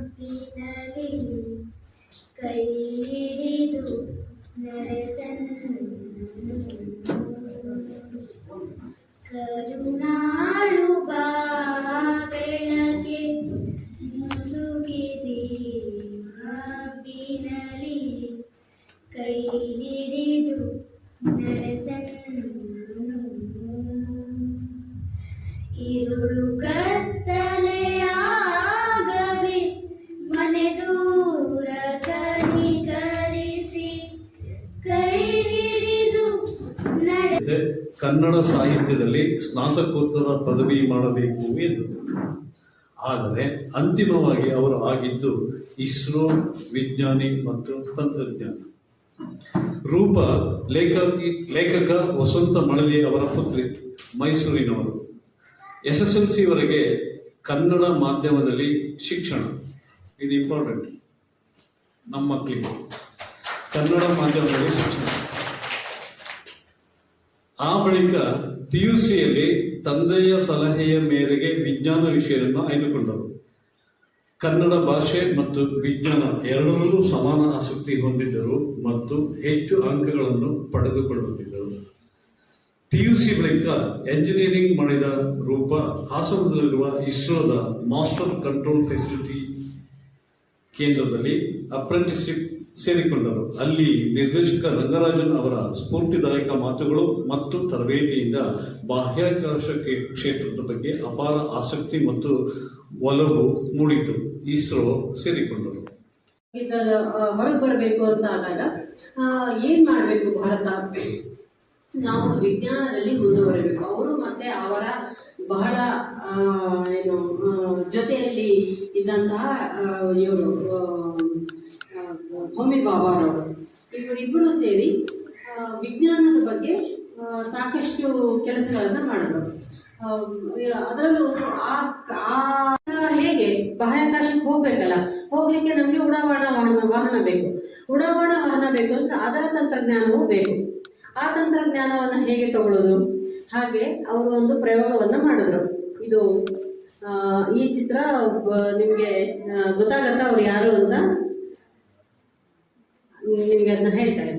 ನೆನಪಿನಲಿ ಕೈ ಹಿಡಿದು ನಡೆಸನ್ನು ಕರುಣಾಳು ಬಾ ಬೆಳಗ್ಗೆ ಮುಸುಕಿದೆ ಹಬ್ಬಿನಲಿ ಕೈ ಹಿಡಿದು ನಡೆಸನ್ನು ಇರುಳು ಕತ್ತಲೆಯಾಗವೆ ಮನೆ ದೂರ ಕನಿಕರಿಸಿ ಕೈ ಹಿಡಿದು ನಡೆ. ಕನ್ನಡ ಸಾಹಿತ್ಯದಲ್ಲಿ ಸ್ನಾತಕೋತ್ತರ ಪದವಿ ಮಾಡಬೇಕು ಎಂದು. ಆದರೆ ಅಂತಿಮವಾಗಿ ಅವರು ಆಗಿದ್ದು ಇಸ್ರೋ ವಿಜ್ಞಾನಿ ಮತ್ತು ತಂತ್ರಜ್ಞಾನ. ರೂಪ ಲೇಖಕ ವಸಂತ ಮಳಲಿ ಅವರ ಪುತ್ರಿ, ಮೈಸೂರಿನವರು. SSLC ವರೆಗೆ ಕನ್ನಡ ಮಾಧ್ಯಮದಲ್ಲಿ ಶಿಕ್ಷಣ, ಇದು ಇಂಪಾರ್ಟೆಂಟ್ ನಮ್ಮ ಮಕ್ಕಳಿಗೆ. ಕನ್ನಡ ಮಾಧ್ಯಮದಲ್ಲಿ ಶಿಕ್ಷಣ. ಆ ಬಳಿಕ PUCಯಲ್ಲಿ ತಂದೆಯ ಸಲಹೆಯ ಮೇರೆಗೆ ವಿಜ್ಞಾನ ವಿಷಯವನ್ನು ಆಯ್ದುಕೊಂಡರು. ಕನ್ನಡ ಭಾಷೆ ಮತ್ತು ವಿಜ್ಞಾನ ಎರಡರಲ್ಲೂ ಸಮಾನ ಆಸಕ್ತಿ ಹೊಂದಿದ್ದರು ಮತ್ತು ಹೆಚ್ಚು ಅಂಕಗಳನ್ನು ಪಡೆದುಕೊಳ್ಳುತ್ತಿದ್ದರು. PUC ಬಳಿಕ ಎಂಜಿನಿಯರಿಂಗ್ ಮಾಡಿದ ರೂಪ ಹಾಸನದಲ್ಲಿರುವ ಇಸ್ರೋದ ಮಾಸ್ಟರ್ ಕಂಟ್ರೋಲ್ ಫೆಸಿಲಿಟಿ ಕೇಂದ್ರದಲ್ಲಿ ಅಪ್ರೆಂಟಿಸ್ಶಿಪ್ ಸೇರಿಕೊಂಡರು. ಅಲ್ಲಿ ನಿರ್ದೇಶಕ ರಂಗರಾಜನ್ ಅವರ ಸ್ಫೂರ್ತಿದಾಯಕ ಮಾತುಗಳು ಮತ್ತು ತರಬೇತಿಯಿಂದ ಬಾಹ್ಯಾಕಾಶ ಕ್ಷೇತ್ರದ ಬಗ್ಗೆ ಅಪಾರ ಆಸಕ್ತಿ ಮತ್ತು ಒಲವು ಮೂಡಿತು. ಇಸ್ರೋ ಸೇರಿಕೊಂಡರು. ಹೊರಗೆ ಬರಬೇಕು ಅಂತ ಆದಾಗ ಏನ್ ಮಾಡಬೇಕು? ಭಾರತ ನಾವು ವಿಜ್ಞಾನದಲ್ಲಿ ಮುಂದುವರಬೇಕು. ಅವರು ಮತ್ತೆ ಅವರ ಬಹಳ ಜೊತೆಯಲ್ಲಿ ಇದ್ದಂತಹ ಇವರು ಹೋಮಿ ಬಾಬಾರವರು, ಇವರಿಬ್ಬರು ಸೇರಿ ವಿಜ್ಞಾನದ ಬಗ್ಗೆ ಸಾಕಷ್ಟು ಕೆಲಸಗಳನ್ನು ಮಾಡಿದ್ರು. ಅದರಲ್ಲೂ ಹೇಗೆ ಬಾಹ್ಯಾಕಾಶಕ್ಕೆ ಹೋಗ್ಬೇಕಲ್ಲ, ಹೋಗ್ಲಿಕ್ಕೆ ನಮಗೆ ಉಡಾವಣಾ ವಾಹನ ಬೇಕು. ಉಡಾವಣಾ ವಾಹನ ಬೇಕು ಅಂದ್ರೆ ಅದರ ತಂತ್ರಜ್ಞಾನವೂ ಬೇಕು. ಆ ತಂತ್ರಜ್ಞಾನವನ್ನು ಹೇಗೆ ತಗೊಳ್ಳೋದು? ಹಾಗೆ ಅವರು ಒಂದು ಪ್ರಯೋಗವನ್ನು ಮಾಡಿದ್ರು. ಇದು ಈ ಚಿತ್ರ ನಿಮಗೆ ಗೊತ್ತಾಗತ್ತಾ ಅವ್ರು ಯಾರು ಅಂತ? ನಿಮಗೆ ಅದನ್ನ ಹೇಳ್ತಾರೆ.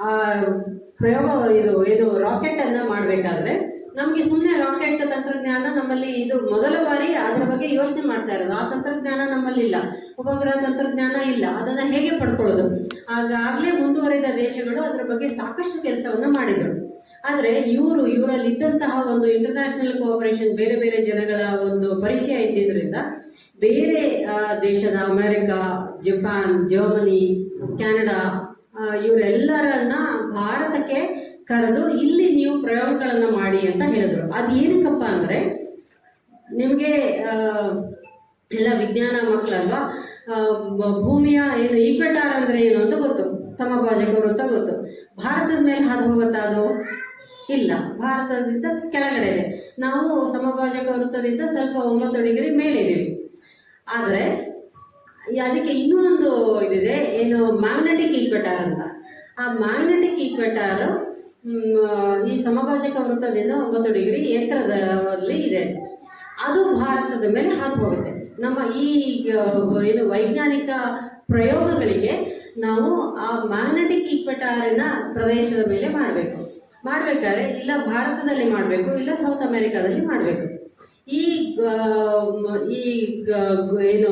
ಆ ಪ್ರಯೋಗ ಇದು ರಾಕೆಟ್ ಅನ್ನ ಮಾಡಬೇಕಾದ್ರೆ ನಮಗೆ ಸುಮ್ಮನೆ ರಾಕೆಟ್ ತಂತ್ರಜ್ಞಾನ ನಮ್ಮಲ್ಲಿ ಇದು ಮೊದಲ ಬಾರಿ ಅದರ ಬಗ್ಗೆ ಯೋಚನೆ ಮಾಡ್ತಾ ಇರೋದು. ಆ ತಂತ್ರಜ್ಞಾನ ನಮ್ಮಲ್ಲಿ ಇಲ್ಲ, ಉಪಗ್ರಹ ತಂತ್ರಜ್ಞಾನ ಇಲ್ಲ. ಅದನ್ನ ಹೇಗೆ ಪಡ್ಕೊಳ್ಳೋದು? ಆಗಲೇ ಮುಂದುವರಿದ ದೇಶಗಳು ಅದರ ಬಗ್ಗೆ ಸಾಕಷ್ಟು ಕೆಲಸವನ್ನ ಮಾಡಿದರು. ಆದರೆ ಇವರಲ್ಲಿ ಇದ್ದಂತಹ ಒಂದು ಇಂಟರ್ನ್ಯಾಷನಲ್ ಕೋಆಪರೇಷನ್, ಬೇರೆ ಬೇರೆ ಜನಗಳ ಒಂದು ಪರಿಚಯ ಇದ್ದಿದ್ರಿಂದ ಬೇರೆ ದೇಶದ ಅಮೆರಿಕ, ಜಪಾನ್, ಜರ್ಮನಿ, ಕೆನಡಾ ಇವರೆಲ್ಲರನ್ನ ಭಾರತಕ್ಕೆ ಕರೆದು ಇಲ್ಲಿ ನೀವು ಪ್ರಯೋಗಗಳನ್ನ ಮಾಡಿ ಅಂತ ಹೇಳಿದ್ರು. ಅದು ಏನಕ್ಕಪ್ಪ ಅಂದ್ರೆ, ನಿಮಗೆ ಎಲ್ಲ ವಿಜ್ಞಾನ ಮಕ್ಕಳಲ್ವಾ, ಭೂಮಿಯ ಏನು ಈಕ್ವೆಟಾರ್ ಅಂದ್ರೆ ಏನು ಅಂತ ಗೊತ್ತು, ಸಮಭಾಜಕ ವೃತ್ತ ಗೊತ್ತು. ಭಾರತದ ಮೇಲೆ ಹಾದು ಹೋಗುತ್ತಾ? ಅದು ಇಲ್ಲ, ಭಾರತದಿಂದ ಕೆಳಗಡೆ ಇದೆ. ನಾವು ಸಮಭಾಜಕ ವೃತ್ತದಿಂದ ಸ್ವಲ್ಪ 9 ಡಿಗ್ರಿ ಮೇಲಿದ್ದೀವಿ. ಆದರೆ ಅದಕ್ಕೆ ಇನ್ನೂ ಒಂದು ಇದಿದೆ, ಏನು ಮ್ಯಾಗ್ನೆಟಿಕ್ ಈಕ್ವೆಟಾರ್ ಅಂತ. ಆ ಮ್ಯಾಗ್ನೆಟಿಕ್ ಈಕ್ವೆಟಾರ್ ಈ ಸಮಭಾಜಕ ವೃತ್ತದಿಂದ 9 ಡಿಗ್ರಿ ಎತ್ತರದಲ್ಲಿ ಇದೆ. ಅದು ಭಾರತದ ಮೇಲೆ ಹಾದು ಹೋಗುತ್ತೆ. ನಮ್ಮ ಈ ಏನು ವೈಜ್ಞಾನಿಕ ಪ್ರಯೋಗಗಳಿಗೆ ನಾವು ಆ ಮ್ಯಾಗ್ನೆಟಿಕ್ ಈಕ್ವೆಟಾರಿನ ಪ್ರದೇಶದ ಮೇಲೆ ಮಾಡಬೇಕಾದ್ರೆ ಇಲ್ಲ ಭಾರತದಲ್ಲಿ ಮಾಡಬೇಕು, ಇಲ್ಲ ಸೌತ್ ಅಮೆರಿಕಾದಲ್ಲಿ ಮಾಡಬೇಕು. ಈ ಏನು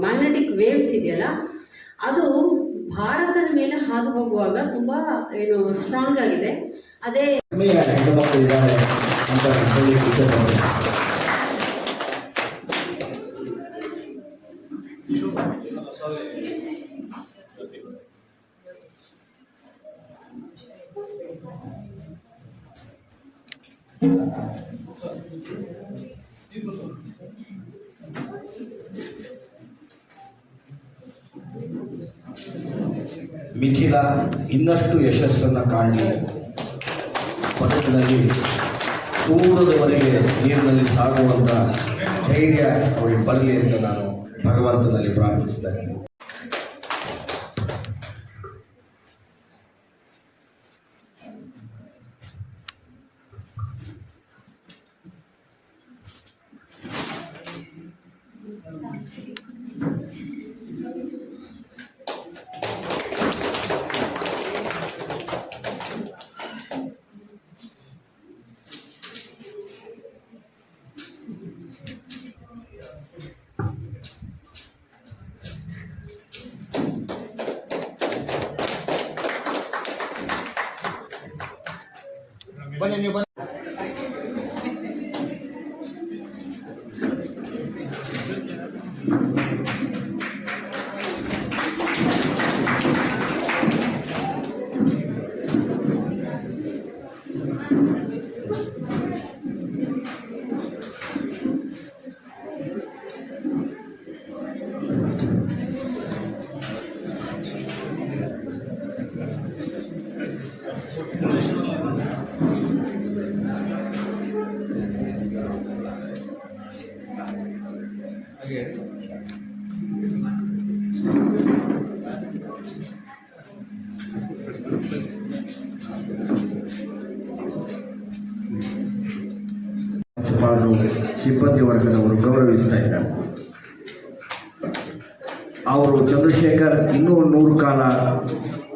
ಮ್ಯಾಗ್ನೆಟಿಕ್ ವೇವ್ಸ್ ಇದೆಯಲ್ಲ, ಅದು ಭಾರತದ ಮೇಲೆ ಹಾದು ಹೋಗುವಾಗ ತುಂಬಾ ಏನು ಸ್ಟ್ರಾಂಗ್ ಆಗಿದೆ. ಅದೇ ಮಿಥಿಲ ಇನ್ನಷ್ಟು ಯಶಸ್ಸನ್ನು ಕಾಣಲಿ, ಪಥದಲ್ಲಿ ದೂರದವರೆಗೆ ನೀರಿನಲ್ಲಿ ಸಾಗುವಂಥ ಧೈರ್ಯ ಅವರಿಗೆ ಬರಲಿ ಅಂತ ನಾನು ಭಗವಂತನಲ್ಲಿ ಪ್ರಾರ್ಥಿಸ್ತೇನೆ. ಬನ್ನಿ ನೀವು ಬನ್ನಿ. ಸುಮಾರು ಸಿಬ್ಬಂದಿ ವರ್ಗದವರು ಗೌರವಿಸ್ತಾ ಇದ್ದಾರೆ. ಅವರು ಚಂದ್ರಶೇಖರ್ ಇನ್ನೂ 100 ಕಾಲ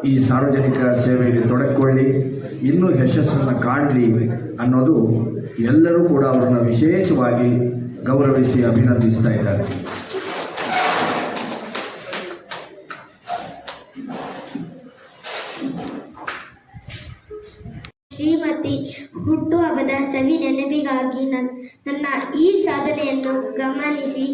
ಈ ಸಾರ್ವಜನಿಕ ಸೇವೆಯಲ್ಲಿ ತೊಡಗಿಕೊಳ್ಳಿ, ಇನ್ನೂ ಯಶಸ್ಸನ್ನು ಕಾಣಲಿ ಅನ್ನೋದು ಎಲ್ಲರೂ ಕೂಡ ಅವರನ್ನು ವಿಶೇಷವಾಗಿ ಗೌರವಿಸಿ ಅಭಿನಂದಿಸ್ತಾ ಇದ್ದಾರೆ. ಶ್ರೀಮತಿ ಹುಟ್ಟುಹಬ್ಬದ ಸವಿ ನೆನಪಿಗಾಗಿ ನನ್ನ ಈ ಸಾಧನೆಯನ್ನು ಗಮನಿಸಿ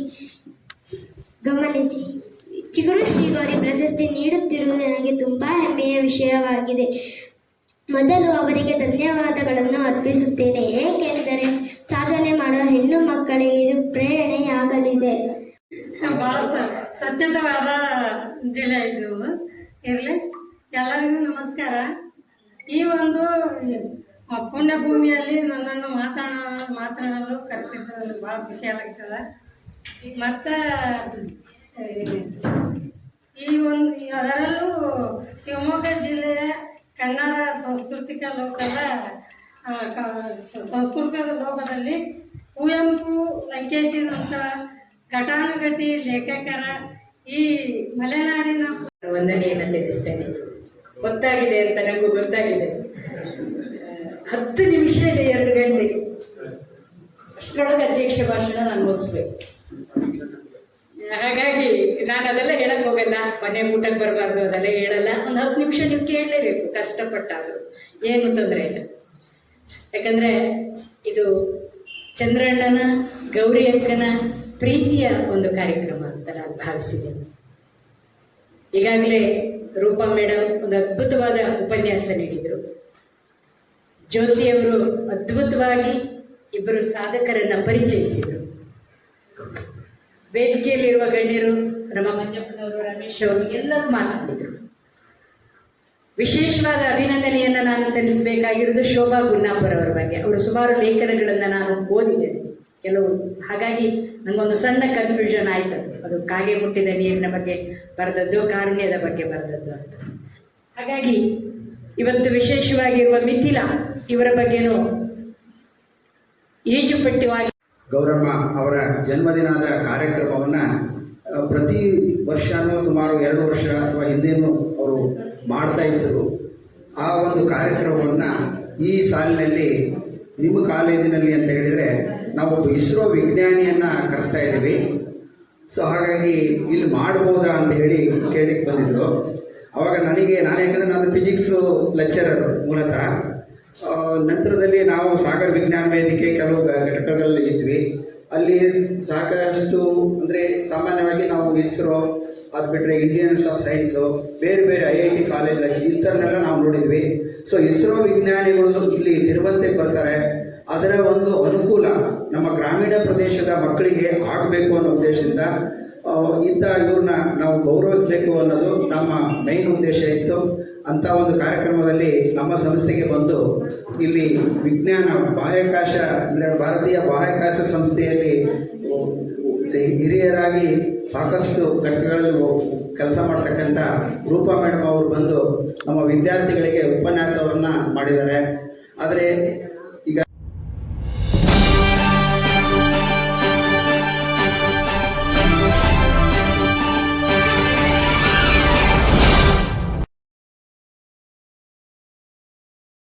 ಚಿಗುರು ಶ್ರೀಗೌರಿ ಪ್ರಶಸ್ತಿ ನೀಡುತ್ತಿರುವುದು ನನಗೆ ತುಂಬಾ ಹೆಮ್ಮೆಯ ವಿಷಯವಾಗಿದೆ. ಮೊದಲು ಅವರಿಗೆ ಧನ್ಯವಾದಗಳನ್ನು ಅರ್ಪಿಸುತ್ತೇನೆ, ಏಕೆಂದರೆ ಸಾಧನೆ ಮಾಡುವ ಹೆಣ್ಣು ಮಕ್ಕಳಿಗೆ ಇದು ಪ್ರೇರಣೆಯಾಗಲಿದೆ. ಭಾಳ ಸ್ವಚ್ಛತವಾದ ಜಿಲ್ಲೆ ಇದು ಇರಲಿ. ಎಲ್ಲರಿಗೂ ನಮಸ್ಕಾರ. ಈ ಒಂದು ಪುಣ್ಯ ಭೂಮಿಯಲ್ಲಿ ನನ್ನನ್ನು ಮಾತನಾಡಲು ಕರೆಸಿದ್ದು ನನಗೆ ಭಾಳ ಖುಷಿ ಆಗ್ತದೆ. ಮತ್ತು ಈ ಒಂದು ಅದರಲ್ಲೂ ಶಿವಮೊಗ್ಗ ಜಿಲ್ಲೆಯ ಕನ್ನಡ ಸಾಂಸ್ಕೃತಿಕ ಲೋಕದಲ್ಲಿ ಕುವೆಂಪು ಲಂಕೇಶಿನಂಥ ಘಟಾನುಘಟಿ ಲೇಖಕರ ಈ ಮಲೆನಾಡಿನ ವಂದನೆಯನ್ನು ತಿಳಿಸ್ತೇನೆ. ಗೊತ್ತಾಗಿದೆ ಅಂತ ನನಗೂ ಗೊತ್ತಾಗಿದೆ. 10 ನಿಮಿಷ ಇದೆ, 2 ಗಂಟೆ ಅಷ್ಟರೊಳಗೆ ಅಧ್ಯಕ್ಷ ಭಾಷಣ ನಾನು ಮುಗಿಸ್ಬೇಕು. ಹಾಗಾಗಿ ನಾನು ಅದೆಲ್ಲ ಹೇಳಕ್ ಹೋಗಲ್ಲ. ಮನೆ ಊಟಕ್ಕೆ ಬರಬಾರ್ದು, ಅದೆಲ್ಲ ಹೇಳಲ್ಲ. ಒಂದು 10 ನಿಮಿಷ ನೀವು ಕೇಳಲೇಬೇಕು, ಕಷ್ಟಪಟ್ಟಾದ್ರು ಏನು ತೊಂದರೆ ಇಲ್ಲ. ಯಾಕಂದ್ರೆ ಇದು ಚಂದ್ರಣ್ಣನ ಗೌರಿ ಅಕ್ಕನ ಪ್ರೀತಿಯ ಒಂದು ಕಾರ್ಯಕ್ರಮ ಅಂತ ನಾನು ಭಾವಿಸಿದ್ದೇನೆ. ಈಗಾಗಲೇ ರೂಪಾ ಮೇಡಮ್ ಒಂದು ಅದ್ಭುತವಾದ ಉಪನ್ಯಾಸ ನೀಡಿದರು. ಜ್ಯೋತಿಯವರು ಅದ್ಭುತವಾಗಿ ಇಬ್ಬರು ಸಾಧಕರನ್ನ ಪರಿಚಯಿಸಿದರು. ವೇದಿಕೆಯಲ್ಲಿರುವ ಗಣ್ಯರು ರಮ ಮಂಜಪ್ಪನವರು, ರಮೇಶ್ ಅವರು ಎಲ್ಲರೂ ಮಾತನಾಡಿದರು. ವಿಶೇಷವಾದ ಅಭಿನಂದನೆಯನ್ನು ನಾನು ಸಲ್ಲಿಸಬೇಕಾಗಿರುವುದು ಶೋಭಾ ಗುನ್ನಾಪುರ್ ಅವರ ಬಗ್ಗೆ. ಅವರು ಸುಮಾರು ಲೇಖನಗಳನ್ನು ನಾನು ಓದಿದ್ದೇನೆ ಕೆಲವು. ಹಾಗಾಗಿ ನನಗೊಂದು ಸಣ್ಣ ಕನ್ಫ್ಯೂಷನ್ ಆಯ್ತು. ಅದು ಕಾಗೆ ಮುಟ್ಟಿದ ನೀರಿನ ಬಗ್ಗೆ ಬರೆದದ್ದು, ಕಾರುಣ್ಯದ ಬಗ್ಗೆ ಬರೆದದ್ದು ಅಂತ. ಹಾಗಾಗಿ ಇವತ್ತು ವಿಶೇಷವಾಗಿರುವ ಮಿಥಿಲಾ ಇವರ ಬಗ್ಗೆನೂ ಈಜುಪಟ್ಟುವಾಗಿ ಗೌರಮ್ಮ ಅವರ ಜನ್ಮದಿನದ ಕಾರ್ಯಕ್ರಮವನ್ನು ಪ್ರತಿ ವರ್ಷವೂ ಸುಮಾರು 2 ವರ್ಷ ಅಥವಾ ಹಿಂದೇನು ಅವರು ಮಾಡ್ತಾ ಇದ್ದರು. ಆ ಒಂದು ಕಾರ್ಯಕ್ರಮವನ್ನು ಈ ಸಾಲಿನಲ್ಲಿ ನಿಮ್ಮ ಕಾಲೇಜಿನಲ್ಲಿ ಅಂತ ಹೇಳಿದರೆ ನಾವು ಇಸ್ರೋ ವಿಜ್ಞಾನಿಯನ್ನು ಕರೆಸ್ತಾ ಇದ್ದೀವಿ. ಸೊ ಹಾಗಾಗಿ ಇಲ್ಲಿ ಮಾಡ್ಬೋದಾ ಅಂತ ಹೇಳಿ ಕೇಳಲಿಕ್ಕೆ ಬಂದಿದ್ದರು. ಆವಾಗ ಯಾಕಂದರೆ ನಾನು ಫಿಸಿಕ್ಸು ಲೆಕ್ಚರರ್ ಮೂಲತಃ. ನಂತರದಲ್ಲಿ ನಾವು ಸಾಗರ ವಿಜ್ಞಾನ ವೇದಿಕೆ ಕೆಲವು ಘಟಕಗಳಲ್ಲಿ ಇದ್ವಿ. ಅಲ್ಲಿ ಸಾಕಷ್ಟು ಅಂದರೆ ಸಾಮಾನ್ಯವಾಗಿ ನಾವು ಇಸ್ರೋ, ಅದು ಬಿಟ್ಟರೆ ಇಂಡಿಯನ್ ಇನ್ಸ್ಟಿಟ್ಯೂಟ್ ಆಫ್ ಸೈನ್ಸು, ಬೇರೆ ಬೇರೆ IIT ಕಾಲೇಜ್ ಇಂಥವನ್ನೆಲ್ಲ ನಾವು ನೋಡಿದ್ವಿ. ಸೊ ಇಸ್ರೋ ವಿಜ್ಞಾನಿಗಳು ಇಲ್ಲಿ ಸಿರುವಂತೆಗೆ ಬರ್ತಾರೆ. ಅದರ ಒಂದು ಅನುಕೂಲ ನಮ್ಮ ಗ್ರಾಮೀಣ ಪ್ರದೇಶದ ಮಕ್ಕಳಿಗೆ ಆಗಬೇಕು ಅನ್ನೋ ಉದ್ದೇಶದಿಂದ ಇವ್ರನ್ನ ನಾವು ಗೌರವಿಸಬೇಕು ಅನ್ನೋದು ನಮ್ಮ ಮೈನ್ ಉದ್ದೇಶ ಇತ್ತು. ಅಂಥ ಒಂದು ಕಾರ್ಯಕ್ರಮದಲ್ಲಿ ನಮ್ಮ ಸಂಸ್ಥೆಗೆ ಬಂದು ಇಲ್ಲಿ ವಿಜ್ಞಾನ ಬಾಹ್ಯಾಕಾಶ ಅಂದರೆ ಭಾರತೀಯ ಬಾಹ್ಯಾಕಾಶ ಸಂಸ್ಥೆಯಲ್ಲಿ ಹಿರಿಯರಾಗಿ ಸಾಕಷ್ಟು ಘಟಕಗಳಲ್ಲಿ ಕೆಲಸ ಮಾಡ್ತಕ್ಕಂಥ ರೂಪಾ ಮೇಡಮ್ ಅವರು ಬಂದು ನಮ್ಮ ವಿದ್ಯಾರ್ಥಿಗಳಿಗೆ ಉಪನ್ಯಾಸವನ್ನು ಮಾಡಿದ್ದಾರೆ. ಆದರೆ